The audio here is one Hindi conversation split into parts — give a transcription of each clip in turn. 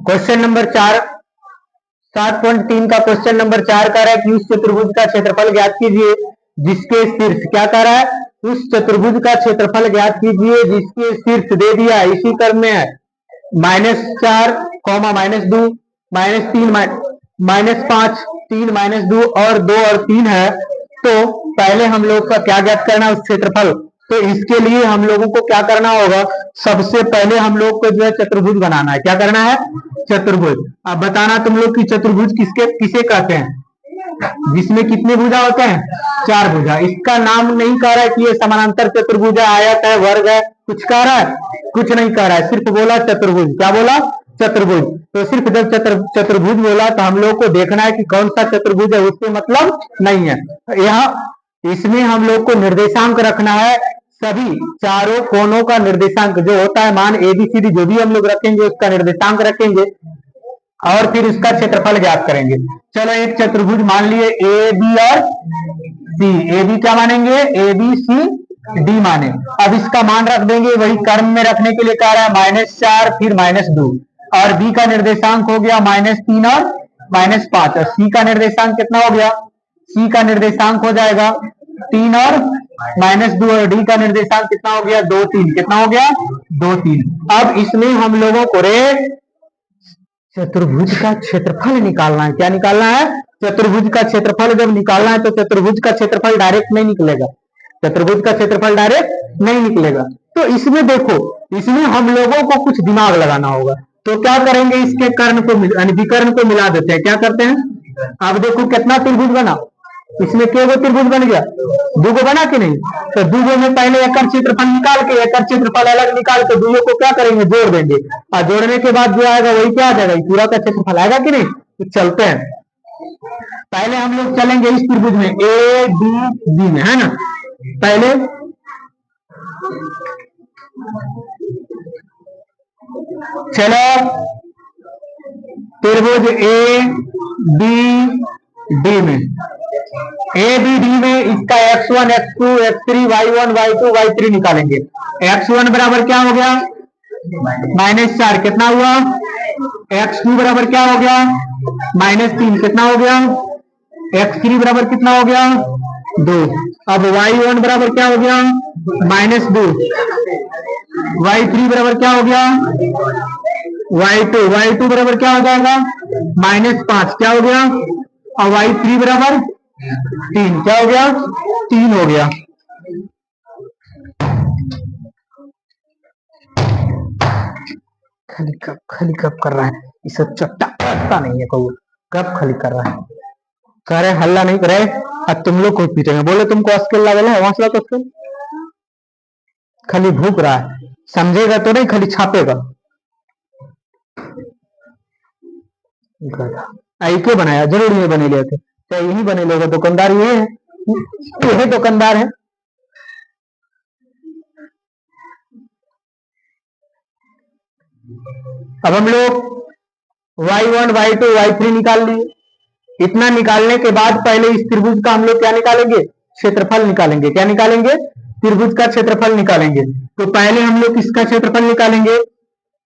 क्वेश्चन नंबर 4 7.3 का क्वेश्चन नंबर 4 कह रहा है कि उस चतुर्भुज का क्षेत्रफल ज्ञात कीजिए जिसके शीर्ष, क्या कह रहा है, उस चतुर्भुज का क्षेत्रफल ज्ञात कीजिए जिसके शीर्ष दे दिया इसी क्रम में है -4, -2, -3, -5, 3, -2 और 2 और 3 है। तो पहले हम लोग का क्या ज्ञात करना है, उस क्षेत्रफल। तो इसके लिए हम लोगों को क्या करना होगा, सबसे पहले हम लोग को जो है चतुर्भुज बनाना है। क्या करना है, चतुर्भुज। अब बताना तुम लोग की चतुर्भुज किसके किसे कहते हैं, जिसमें कितने भुजा होते हैं, 4 भुजा। इसका नाम नहीं कह रहा है कि ये समानांतर चतुर्भुज है, आयत है, वर्ग है, कुछ कह रहा है, कुछ नहीं कह रहा है, सिर्फ बोला चतुर्भुज। क्या बोला, चतुर्भुज। तो सिर्फ जब चतुर्भुज बोला तो हम लोग को देखना है कि कौन सा चतुर्भुज है, उससे मतलब नहीं है। यहाँ इसमें हम लोग को निर्देशांक रखना है, सभी चारों कोनों का निर्देशांक जो होता है, मान ABCD जो भी हम लोग रखेंगे उसका निर्देशांक रखेंगे और फिर इसका क्षेत्रफल ज्ञात करेंगे। चलो एक चतुर्भुज मान लिए AB और C। AB क्या मानेंगे, ABCD माने। अब इसका मान रख देंगे, वही कर्म में रखने के लिए कह रहा है -4 फिर -2 और B का निर्देशांक हो गया -3 और -5 और C का निर्देशांक कितना हो गया, C का निर्देशांक हो जाएगा 3 और -2 और D का निर्देशांक कितना हो गया, 2, 3। कितना हो गया, 2, 3। अब इसमें हम लोगों को रे चतुर्भुज का क्षेत्रफल निकालना है। क्या निकालना है, चतुर्भुज का क्षेत्रफल जब निकालना है तो चतुर्भुज का क्षेत्रफल डायरेक्ट नहीं निकलेगा, चतुर्भुज का क्षेत्रफल डायरेक्ट नहीं निकलेगा। तो इसमें देखो, इसमें हम लोगों को कुछ दिमाग लगाना होगा। तो क्या करेंगे, इसके कर्ण को विकर्ण को मिला देते हैं। क्या करते हैं, अब देखो कितना त्रिभुज बना, इसमें केगो त्रिभुज बन गया, दूगो बना कि नहीं। तो दूगो में पहले एकड़ क्षेत्रफल निकाल के, एकड़ क्षेत्रफल अलग निकाल के दूगो को क्या करेंगे, जोड़ देंगे और जोड़ने के बाद जो आएगा वही क्या आ जाएगा, पूरा का क्षेत्रफल आएगा कि नहीं। तो चलते हैं, पहले हम लोग चलेंगे इस त्रिभुज में ABD में, है ना। पहले चलो त्रिभुज ABD में, ABD में इसका x1, x2, x3, y1, y2, y3 निकालेंगे। x1 बराबर क्या हो गया, -4। कितना हुआ, x2 बराबर क्या हो गया, -3। कितना हो गया, x3 बराबर कितना हो गया, 2। अब y1 बराबर क्या हो गया, -2। y3 बराबर क्या हो गया, y2 बराबर क्या हो जाएगा, -5। क्या हो गया, और y3 बराबर 3। क्या हो गया, 3 हो गया। खाली कब कर रहा है, इसे चट्टा नहीं है, कौन कब खाली कर रहा है, कह रहे हल्ला नहीं करे। अब तुम लोग को पीटेंगे, बोले तुमको अस्केल लागल है, हौसला तो अस्केल, खाली भूख रहा है, समझेगा तो नहीं, खाली छापेगा। के बनाया, जरूर ये बने लिए थे, क्या यही बने लोग, दुकानदार ये है, यही दुकानदार है। अब हम लोग y1, y2, y3 निकाल लिए। इतना निकालने के बाद पहले इस त्रिभुज का हम लोग क्या निकालेंगे, क्षेत्रफल निकालेंगे। क्या निकालेंगे, त्रिभुज का क्षेत्रफल निकालेंगे। तो पहले हम लोग किसका क्षेत्रफल निकालेंगे,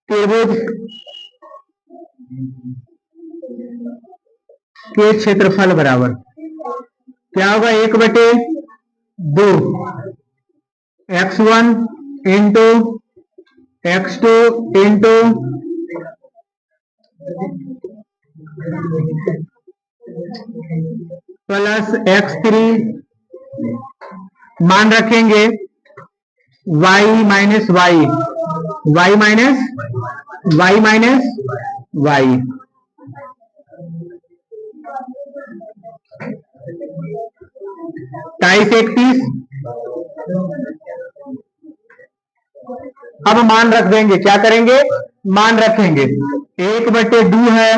त्रिभुज के क्षेत्रफल बराबर क्या होगा, 1/2 x1 into x2 into plus x3, मान रखेंगे y minus y, y minus y, 2.31। अब मान रख देंगे, क्या करेंगे, मान रखेंगे 1/2 है,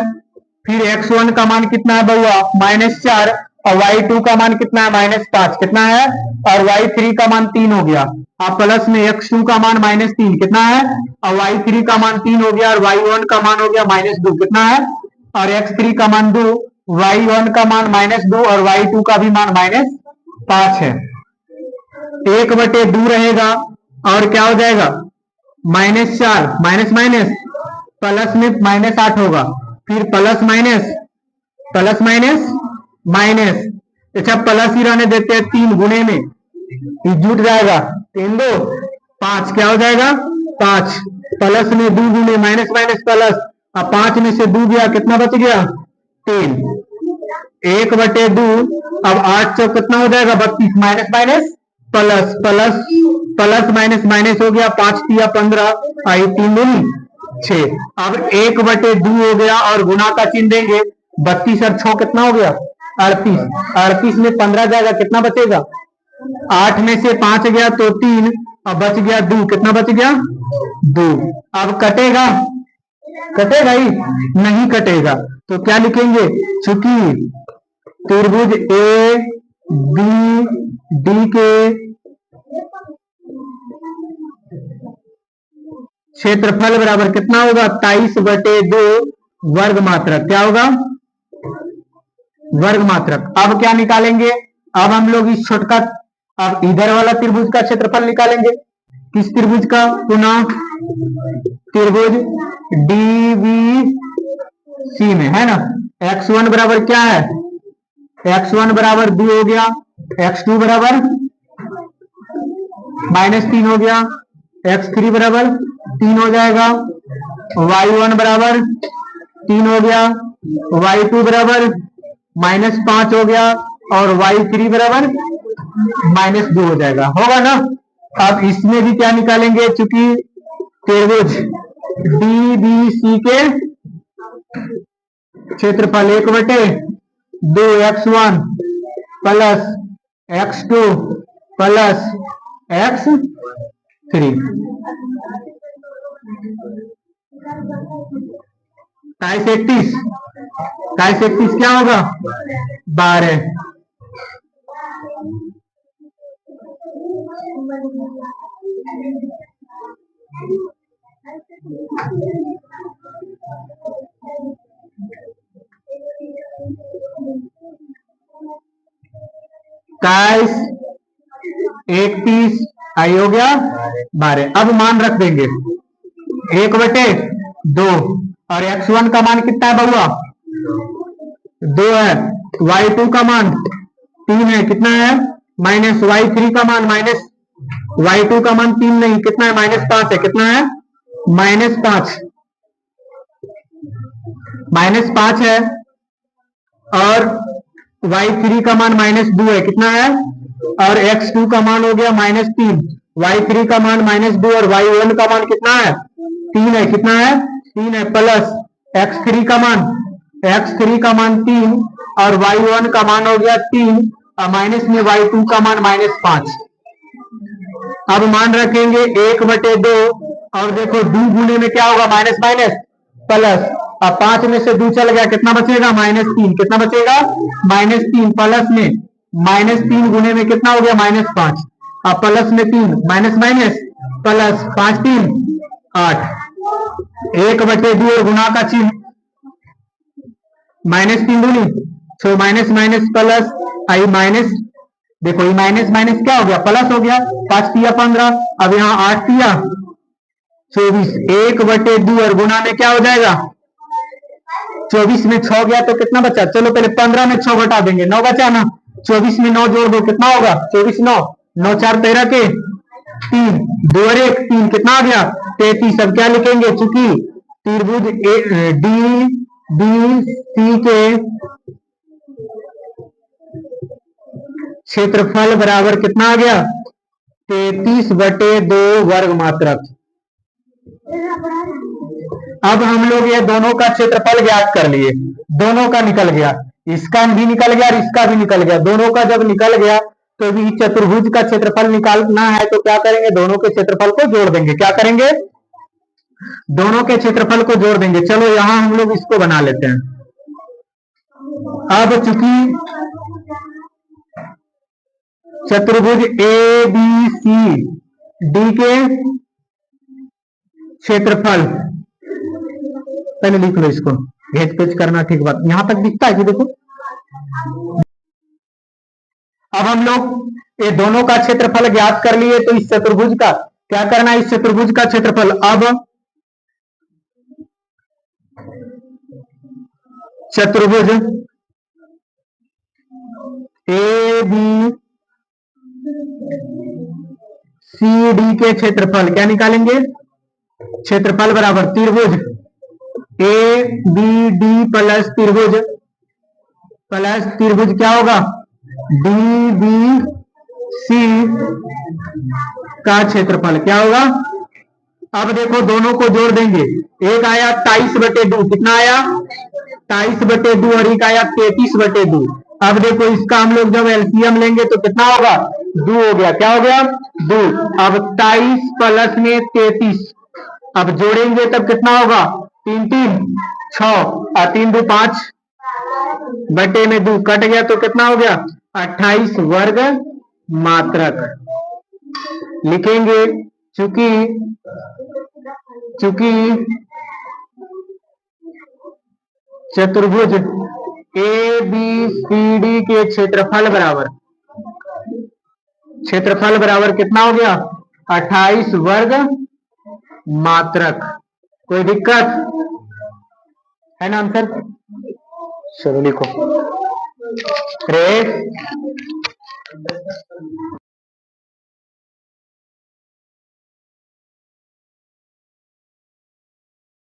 फिर x1 का मान कितना है बउआ, -4 और y2 का मान कितना है, -5। कितना है, और y3 का मान 3 हो गया। अब प्लस में x2 का मान -3 कितना है, और y3 का मान 3 हो गया, और y1 का मान हो गया -2 कितना है, और x3 का मान 2, y1 का मान -2 और y2 का भी मान -5 है। 1/2 रहेगा और क्या हो जाएगा, -4 माइनस माइनस प्लस में -8 होगा, फिर प्लस माइनस माइनस। अच्छा प्लस ही रहने देते हैं, 3 गुणे में जुट जाएगा, 3 2 5, क्या हो जाएगा 5, प्लस में 2 गुणे माइनस माइनस प्लस, अब 5 में से 2 गया, कितना बच गया 3, 1/2, अब 8 चौक कितना हो जाएगा 32, minus minus plus plus plus minus minus हो गया, 5 तिया 15, आई 3 दूनी 6, अब 1/2 हो गया और गुना का चिन्ह देंगे, 32 और 6 कितना हो गया 38, 38 में 15 जाएगा, कितना बचेगा 8 में से 5 गया तो 3, अब बच गया 2, कितना बच गया 2, अब कटेगा ही नहीं कटेगा, तो क्या लिखेंगे, चूंकि त्रिभुज ए बी डी के क्षेत्रफल बराबर कितना होगा 23/2 वर्ग मात्रक, क्या होगा वर्ग मात्रक। अब क्या निकालेंगे, अब हम लोग इस छोटका, अब इधर वाला त्रिभुज का क्षेत्रफल निकालेंगे, किस त्रिभुज का, पुनः त्रिभुज डीबीसी में, है ना। x1 बराबर क्या है, x1 बराबर 2 हो गया, x2 बराबर -3 हो गया, x3 बराबर 3 हो जाएगा, y1 बराबर 3 हो गया, y2 बराबर -5 हो गया और y3 बराबर -2 हो जाएगा, होगा ना। अब इसमें भी क्या निकालेंगे, चूंकि त्रिभुज डीबीसी के क्षेत्रफल 1/2 x1 plus x2 plus x3, 31 क्या होगा 12, काइस 31 आई हो गया 12। अब मान रख देंगे 1/2 और x1 का मान कितना है बउआ 2 है, y2 का मान 3 है, कितना है माइनस, y3 का मान माइनस, y2 का मान 3 नहीं, कितना है -5 है, कितना है -5 है, और y3 का मान -2 है, कितना है, और x2 का मान हो गया -3, y3 का मान -2 और y1 का मान कितना है 3 है, कितना है 3 है, प्लस x3 का मान 3 और y1 का मान हो गया 3 और माइनस में y2 का मान -5। अब मान रखेंगे 1/2 और देखो 2 गुने में क्या होगा माइनस माइनस प्लस, अब 5 में से 2 चल गया, कितना बचेगा -3, कितना बचेगा -3, प्लस में -3 गुने में कितना हो गया -5, अब प्लस में 3 माइनस माइनस प्लस 5 3 8, 1/2 और गुना का चिन्ह -3 दूनी, तो माइनस माइनस प्लस, आई माइनस, देखो ये माइनस माइनस क्या हो गया प्लस हो गया, 5 तिया 15, अब यहाँ 8 तिया 24, 1/2 और गुना में क्या हो जाएगा 24 में 6 गया तो कितना बचा, चलो पहले 15 में 6 घटा देंगे, 9 बचा ना, 24 में 9 जोड़ दो, कितना होगा 24 9 9 4 13 के 3 2 और 1 3, कितना आ गया 33। अब क्या लिखेंगे, चूंकि त्रिभुज डी बी सी के क्षेत्रफल बराबर कितना आ गया 33/2 वर्ग मात्रक। अब हम लोग ये दोनों का क्षेत्रफल ज्ञात कर लिए, दोनों का निकल गया, इसका भी निकल गया और इसका भी निकल गया, दोनों का जब निकल गया तो भी चतुर्भुज का क्षेत्रफल निकालना है, तो क्या करेंगे दोनों के क्षेत्रफल को जोड़ देंगे, क्या करेंगे दोनों के क्षेत्रफल को जोड़ देंगे। चलो यहां हम लोग इसको बना लेते हैं। अब चूंकि चतुर्भुज ए बी सी डी के क्षेत्रफल, पहले लिख लो इसको, भेज पेज करना ठीक बात, यहां तक दिखता है कि देखो। अब हम लोग ये दोनों का क्षेत्रफल ज्ञात कर लिए, तो इस चतुर्भुज का क्या करना है, इस चतुर्भुज का क्षेत्रफल, अब चतुर्भुज ए बी सी डी के क्षेत्रफल क्या निकालेंगे? क्षेत्रफल बराबर त्रिभुज ए बी डी प्लस त्रिभुज क्या होगा? डी बी सी का क्षेत्रफल क्या होगा? अब देखो दोनों को जोड़ देंगे। एक आया 23/2, कितना आया? 23/2 और एक आया 33/2। अब देखो इसका हम लोग जब एलसीएम लेंगे तो कितना होगा? 2 हो गया। क्या हो गया? 2। अब 23 प्लस में 33, अब जोड़ेंगे तब कितना होगा? 3 3 6 और 3 2 5 बटे में 2 कट गया तो कितना हो गया? 28 वर्ग मात्रक लिखेंगे। चूंकि चतुर्भुज ए बी सी डी के क्षेत्रफल बराबर कितना हो गया? 28 वर्ग मात्रक। कोई दिक्कत है ना? आंसर चलो लिखो। रे